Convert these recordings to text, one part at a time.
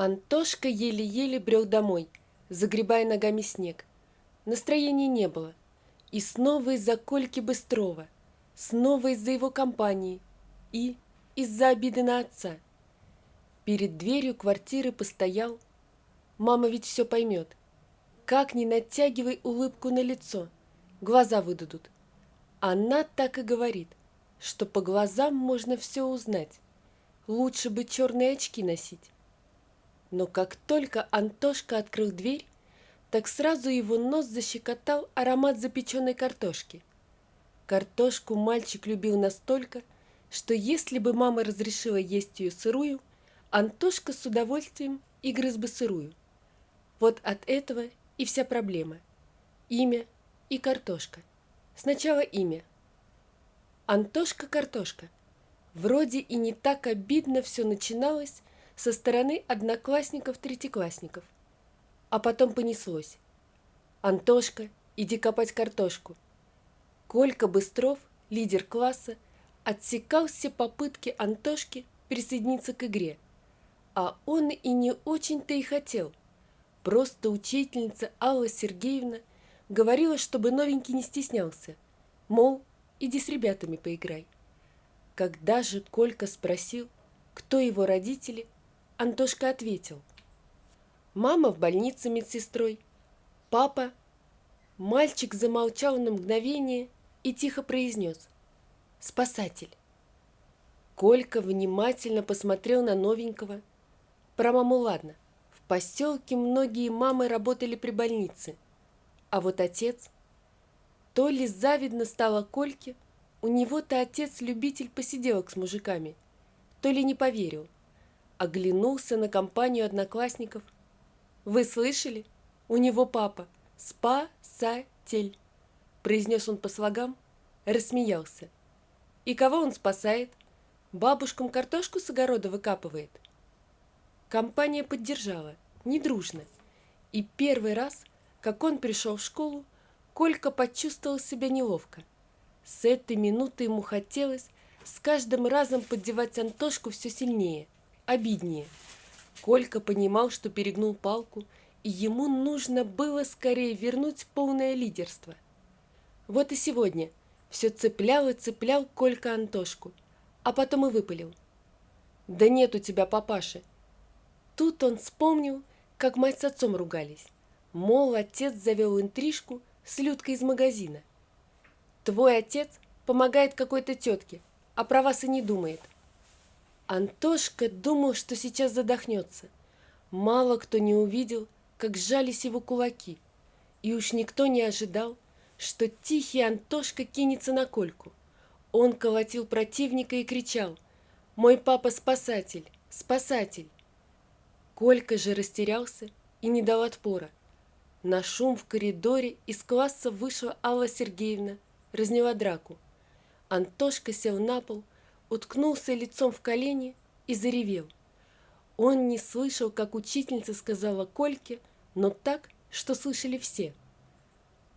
Антошка еле-еле брел домой, загребая ногами снег. Настроения не было. И снова из-за Кольки Быстрова, снова из-за его компании и из-за обиды на отца. Перед дверью квартиры постоял. Мама ведь все поймет. Как ни натягивай улыбку на лицо, глаза выдадут. Она так и говорит, что по глазам можно все узнать. Лучше бы черные очки носить. Но как только Антошка открыл дверь, так сразу его нос защекотал аромат запеченной картошки. Картошку мальчик любил настолько, что если бы мама разрешила есть ее сырую, Антошка с удовольствием и грыз бы сырую. Вот от этого и вся проблема. Имя и картошка. Сначала имя. Антошка-картошка. Вроде и не так обидно все начиналось со стороны одноклассников-третьеклассников. А потом понеслось. «Антошка, иди копать картошку». Колька Быстров, лидер класса, отсекал все попытки Антошки присоединиться к игре. А он и не очень-то и хотел. Просто учительница Алла Сергеевна говорила, чтобы новенький не стеснялся. Мол, иди с ребятами поиграй. Когда же Колька спросил, кто его родители, Антошка ответил: «Мама в больнице медсестрой, папа». Мальчик замолчал на мгновение и тихо произнес: «Спасатель». Колька внимательно посмотрел на новенького. Про маму ладно, в поселке многие мамы работали при больнице. А вот отец... То ли завидно стало Кольке, у него-то отец любитель посиделок с мужиками, то ли не поверил. Оглянулся на компанию одноклассников. «Вы слышали? У него папа спасатель», произнес он по слогам, рассмеялся. «И кого он спасает? Бабушкам картошку с огорода выкапывает?» Компания поддержала, недружно. И первый раз, как он пришел в школу, Колька почувствовал себя неловко. С этой минуты ему хотелось с каждым разом поддевать Антошку все сильнее, обиднее. Колька понимал, что перегнул палку, и ему нужно было скорее вернуть полное лидерство. Вот и сегодня все цеплял и цеплял Колька Антошку, а потом и выпалил: «Да нет у тебя папаши». Тут он вспомнил, как мать с отцом ругались. Мол, отец завел интрижку с Людкой из магазина. «Твой отец помогает какой-то тетке, а про вас и не думает». Антошка думал, что сейчас задохнется. Мало кто не увидел, как сжались его кулаки, и уж никто не ожидал, что тихий Антошка кинется на Кольку. Он колотил противника и кричал: «Мой папа спасатель! Спасатель!» Колька же растерялся и не дал отпора. На шум в коридоре из класса вышла Алла Сергеевна, разняла драку. Антошка сел на пол, уткнулся лицом в колени и заревел. Он не слышал, как учительница сказала Кольке, но так, что слышали все: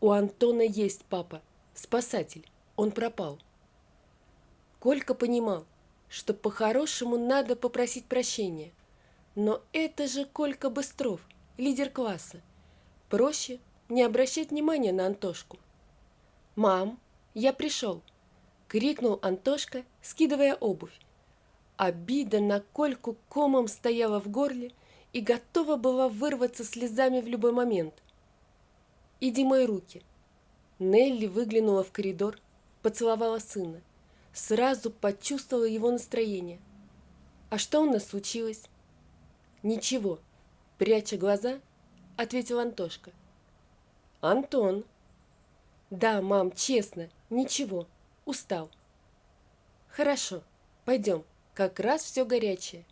«У Антона есть папа, спасатель, он пропал». Колька понимал, что по-хорошему надо попросить прощения, но это же Колька Быстров, лидер класса. Проще не обращать внимания на Антошку. «Мам, я пришел!» — крикнул Антошка, скидывая обувь. Обида на Кольку комом стояла в горле и готова была вырваться слезами в любой момент. «Иди мой руки». Нелли выглянула в коридор, поцеловала сына. Сразу почувствовала его настроение. «А что у нас случилось?» «Ничего», — пряча глаза, ответил Антошка. «Антон». «Да, мам, честно, ничего, устал». «Хорошо, пойдем, как раз все горячее».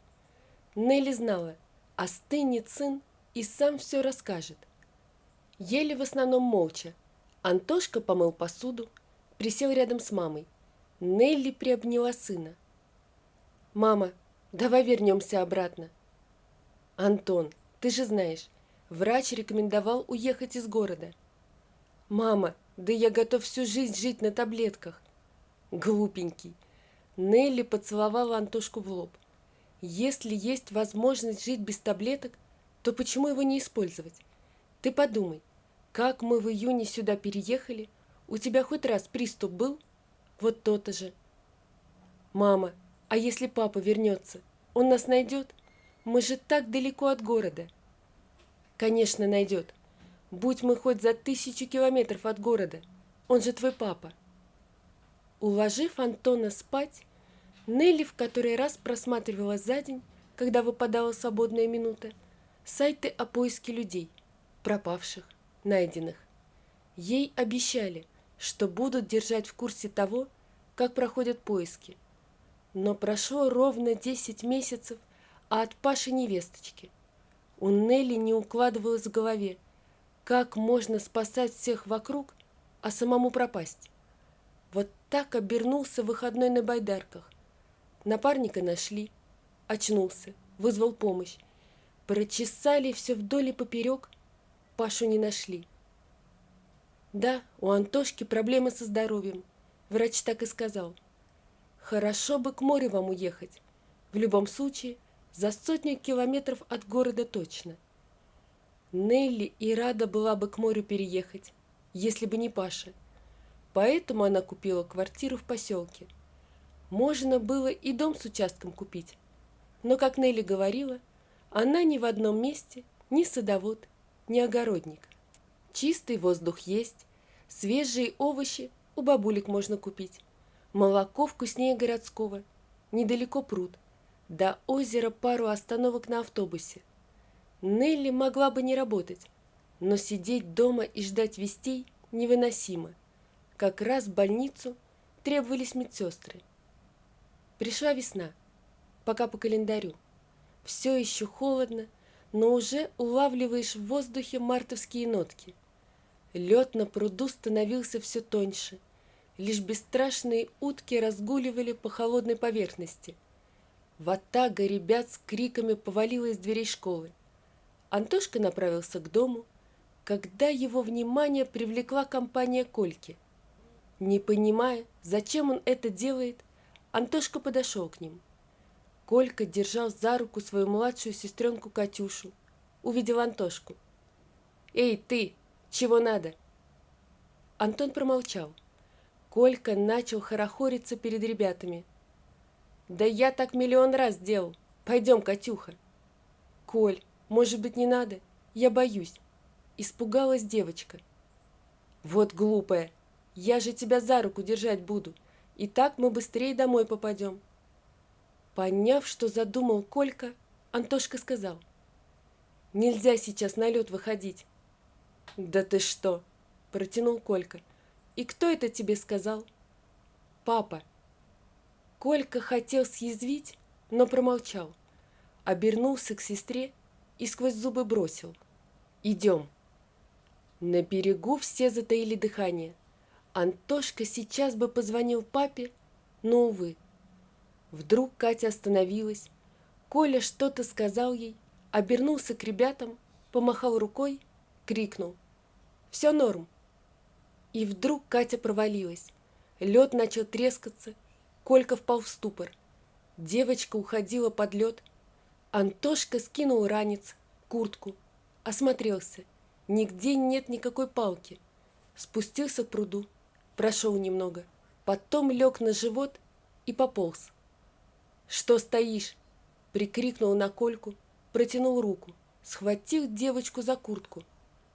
Нелли знала, остынет сын и сам все расскажет. Ели в основном молча. Антошка помыл посуду, присел рядом с мамой. Нелли приобняла сына. «Мама, давай вернемся обратно». «Антон, ты же знаешь, врач рекомендовал уехать из города». «Мама, да я готов всю жизнь жить на таблетках». «Глупенький». Нелли поцеловала Антошку в лоб. Если есть возможность жить без таблеток, то почему его не использовать? Ты подумай, как мы в июне сюда переехали, у тебя хоть раз приступ был? Вот то-то же. Мама, а если папа вернется, он нас найдет? Мы же так далеко от города. Конечно, найдет. Будь мы хоть за 1000 километров от города, он же твой папа. Уложив Антона спать, Нелли в который раз просматривала за день, когда выпадала свободная минута, сайты о поиске людей, пропавших, найденных. Ей обещали, что будут держать в курсе того, как проходят поиски. Но прошло ровно 10 месяцев, а от Паши невесточки. У Нелли не укладывалось в голове, как можно спасать всех вокруг, а самому пропасть. Вот так обернулся выходной на байдарках. Напарника нашли, очнулся, вызвал помощь. Прочесали все вдоль и поперек, Пашу не нашли. Да, у Антошки проблемы со здоровьем, врач так и сказал. Хорошо бы к морю вам уехать, в любом случае за 100 километров от города точно. Нелли и рада была бы к морю переехать, если бы не Паша. Поэтому она купила квартиру в поселке. Можно было и дом с участком купить. Но, как Нелли говорила, она ни в одном месте ни садовод, ни огородник. Чистый воздух есть, свежие овощи у бабулек можно купить. Молоко вкуснее городского, недалеко пруд, до озера пару остановок на автобусе. Нелли могла бы не работать, но сидеть дома и ждать вестей невыносимо. Как раз в больницу требовались медсестры. Пришла весна, пока по календарю. Все еще холодно, но уже улавливаешь в воздухе мартовские нотки. Лед на пруду становился все тоньше, лишь бесстрашные утки разгуливали по холодной поверхности. Ватага ребят с криками повалила из дверей школы. Антошка направился к дому, когда его внимание привлекла компания Кольки. Не понимая, зачем он это делает, Антошка подошел к ним. Колька держал за руку свою младшую сестренку Катюшу. Увидел Антошку. «Эй, ты! Чего надо?» Антон промолчал. Колька начал хорохориться перед ребятами. «Да я так миллион раз делал. Пойдем, Катюха». «Коль, может быть, не надо? Я боюсь». Испугалась девочка. «Вот глупая. Я же тебя за руку держать буду. И так мы быстрее домой попадем». Поняв, что задумал Колька, Антошка сказал. «Нельзя сейчас на лед выходить». «Да ты что?» – протянул Колька. «И кто это тебе сказал?» «Папа». Колька хотел съязвить, но промолчал. Обернулся к сестре и сквозь зубы бросил. «Идем». На берегу все затаили дыхание. Антошка сейчас бы позвонил папе, но, увы. Вдруг Катя остановилась. Коля что-то сказал ей, обернулся к ребятам, помахал рукой, крикнул. «Все норм!» И вдруг Катя провалилась. Лед начал трескаться, Колька впал в ступор. Девочка уходила под лед. Антошка скинул ранец, куртку, осмотрелся. Нигде нет никакой палки. Спустился к пруду, прошел немного, потом лег на живот и пополз. «Что стоишь?» – прикрикнул на Кольку, протянул руку, схватил девочку за куртку.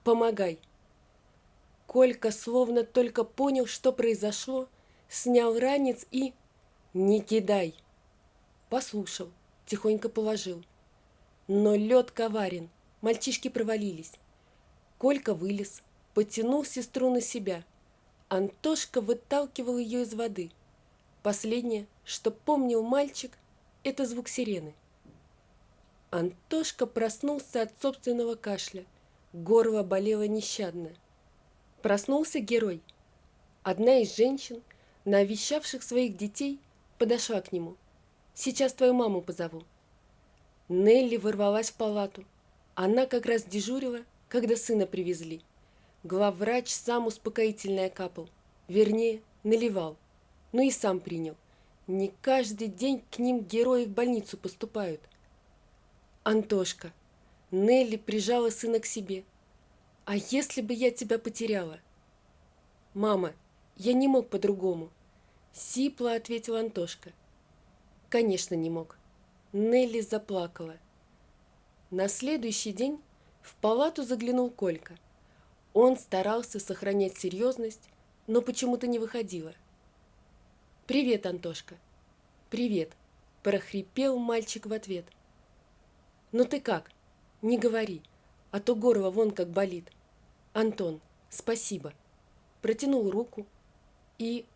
«Помогай!» Колька словно только понял, что произошло, снял ранец и... «Не кидай!» Послушал, тихонько положил. Но лед коварен, мальчишки провалились. Колька вылез, потянул сестру на себя. Антошка выталкивал ее из воды. Последнее, что помнил мальчик, это звук сирены. Антошка проснулся от собственного кашля. Горло болело нещадно. Проснулся герой. Одна из женщин, навещавших своих детей, подошла к нему. «Сейчас твою маму позову». Нелли ворвалась в палату. Она как раз дежурила, когда сына привезли. Главврач сам успокоительное капал. Вернее, наливал. Но и сам принял. Не каждый день к ним герои в больницу поступают. Антошка, Нелли прижала сына к себе. А если бы я тебя потеряла? Мама, я не мог по-другому. Сипло ответил Антошка. Конечно, не мог. Нелли заплакала. На следующий день в палату заглянул Колька. Он старался сохранять серьезность, но почему-то не выходило. «Привет, Антошка!» «Привет!» – прохрипел мальчик в ответ. «Ну ты как? Не говори, а то горло вон как болит. Антон, спасибо!» Протянул руку и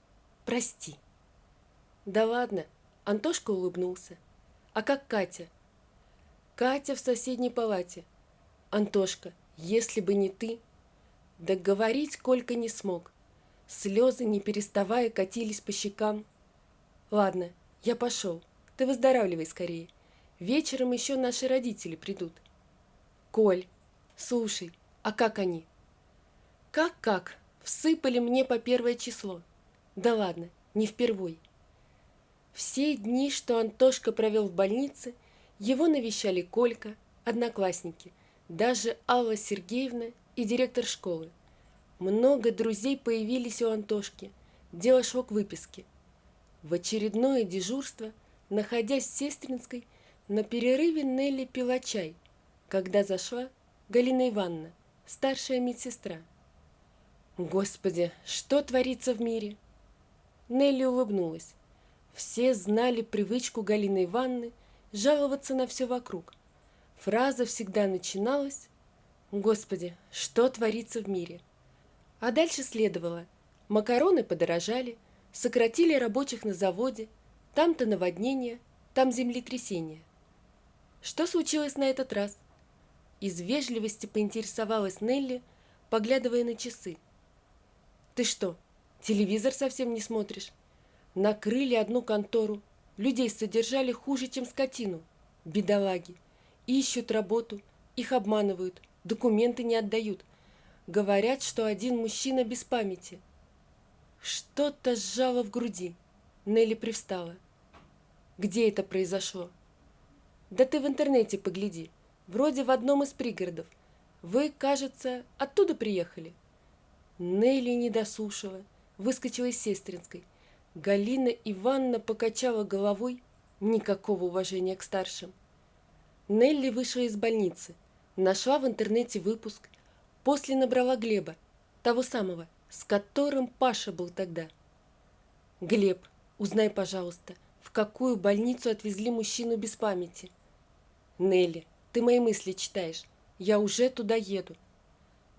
прости. «Да ладно!» – Антошка улыбнулся. «А как Катя?» «Катя в соседней палате. Антошка, если бы не ты...» Договорить Колька не смог. Слезы, не переставая, катились по щекам. «Ладно, я пошел. Ты выздоравливай скорее. Вечером еще наши родители придут». «Коль, слушай, а как они?» «Как? Всыпали мне по 1 число. Да ладно, не впервой». Все дни, что Антошка провел в больнице, его навещали Колька, одноклассники, даже Алла Сергеевна и директор школы. Много друзей появились у Антошки, дело шло к выписке. В очередное дежурство, находясь в Сестринской, на перерыве Нелли пила чай, когда зашла Галина Ивановна, старшая медсестра. Господи, что творится в мире? Нелли улыбнулась. Все знали привычку Галины Ивановны жаловаться на все вокруг. Фраза всегда начиналась: «Господи, что творится в мире?» А дальше следовало: макароны подорожали, сократили рабочих на заводе, там-то наводнение, там землетрясение. Что случилось на этот раз? Из вежливости поинтересовалась Нелли, поглядывая на часы. «Ты что, телевизор совсем не смотришь? Накрыли одну контору, людей содержали хуже, чем скотину. Бедолаги. Ищут работу, их обманывают, документы не отдают. Говорят, что один мужчина без памяти». Что-то сжало в груди. Нелли привстала. «Где это произошло?» «Да ты в интернете погляди. Вроде в одном из пригородов. Вы, кажется, оттуда приехали?» Нелли не дослушала, выскочила из Сестринской. Галина Ивановна покачала головой, никакого уважения к старшим. Нелли вышла из больницы, нашла в интернете выпуск, после набрала Глеба, того самого, с которым Паша был тогда. «Глеб, узнай, пожалуйста, в какую больницу отвезли мужчину без памяти?» «Нелли, ты мои мысли читаешь, я уже туда еду».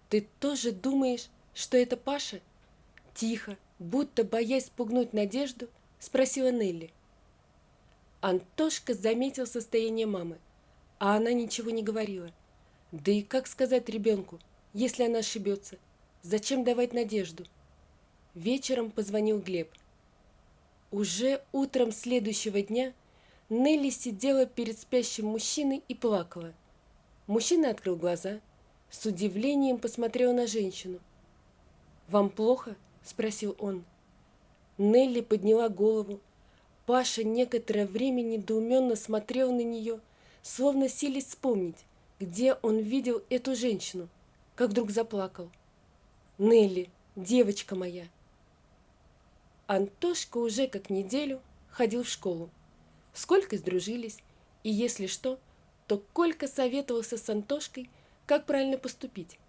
«Ты тоже думаешь, что это Паша?» Тихо, будто боясь спугнуть Надежду, спросила Нелли. Антошка заметил состояние мамы, а она ничего не говорила. Да и как сказать ребенку, если она ошибется? Зачем давать надежду? Вечером позвонил Глеб. Уже утром следующего дня Нелли сидела перед спящим мужчиной и плакала. Мужчина открыл глаза, с удивлением посмотрел на женщину. «Вам плохо?» – спросил он. Нелли подняла голову. Паша некоторое время недоуменно смотрел на нее, словно силясь вспомнить, где он видел эту женщину, как вдруг заплакал. «Нелли, девочка моя!» Антошка уже как неделю ходил в школу. С Колькой сдружились, и если что, то Колька советовался с Антошкой, как правильно поступить.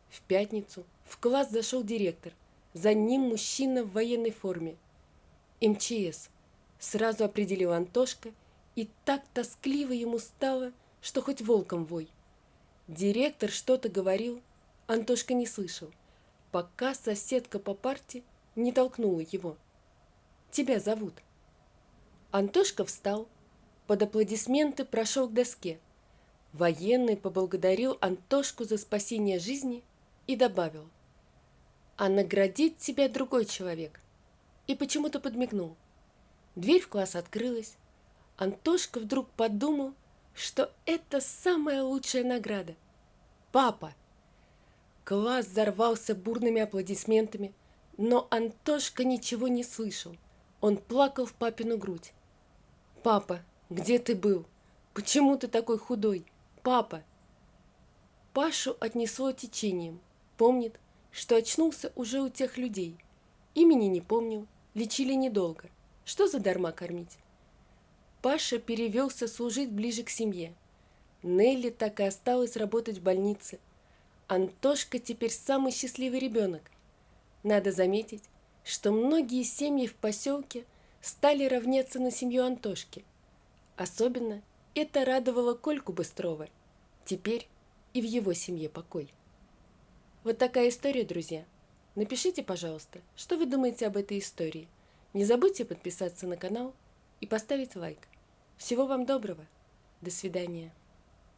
В пятницу в класс зашел директор, за ним мужчина в военной форме. МЧС, сразу определил Антошка, и так тоскливо ему стало, что хоть волком вой. Директор что-то говорил, Антошка не слышал, пока соседка по парте не толкнула его. «Тебя зовут». Антошка встал, под аплодисменты прошел к доске. Военный поблагодарил Антошку за спасение жизни и добавил: «А наградит тебя другой человек». И почему-то подмигнул. Дверь в класс открылась. Антошка вдруг подумал, что это самая лучшая награда. «Папа!» Класс взорвался бурными аплодисментами, но Антошка ничего не слышал. Он плакал в папину грудь. «Папа, где ты был? Почему ты такой худой? Папа!» Пашу отнесло течением. Помнит, что очнулся уже у тех людей. Имени не помнил, лечили недолго. Что задарма кормить? Паша перевелся служить ближе к семье. Нелли так и осталась работать в больнице. Антошка теперь самый счастливый ребенок. Надо заметить, что многие семьи в поселке стали равняться на семью Антошки. Особенно это радовало Кольку Быстрова. Теперь и в его семье покой. Вот такая история, друзья. Напишите, пожалуйста, что вы думаете об этой истории. Не забудьте подписаться на канал и поставить лайк. Всего вам доброго. До свидания.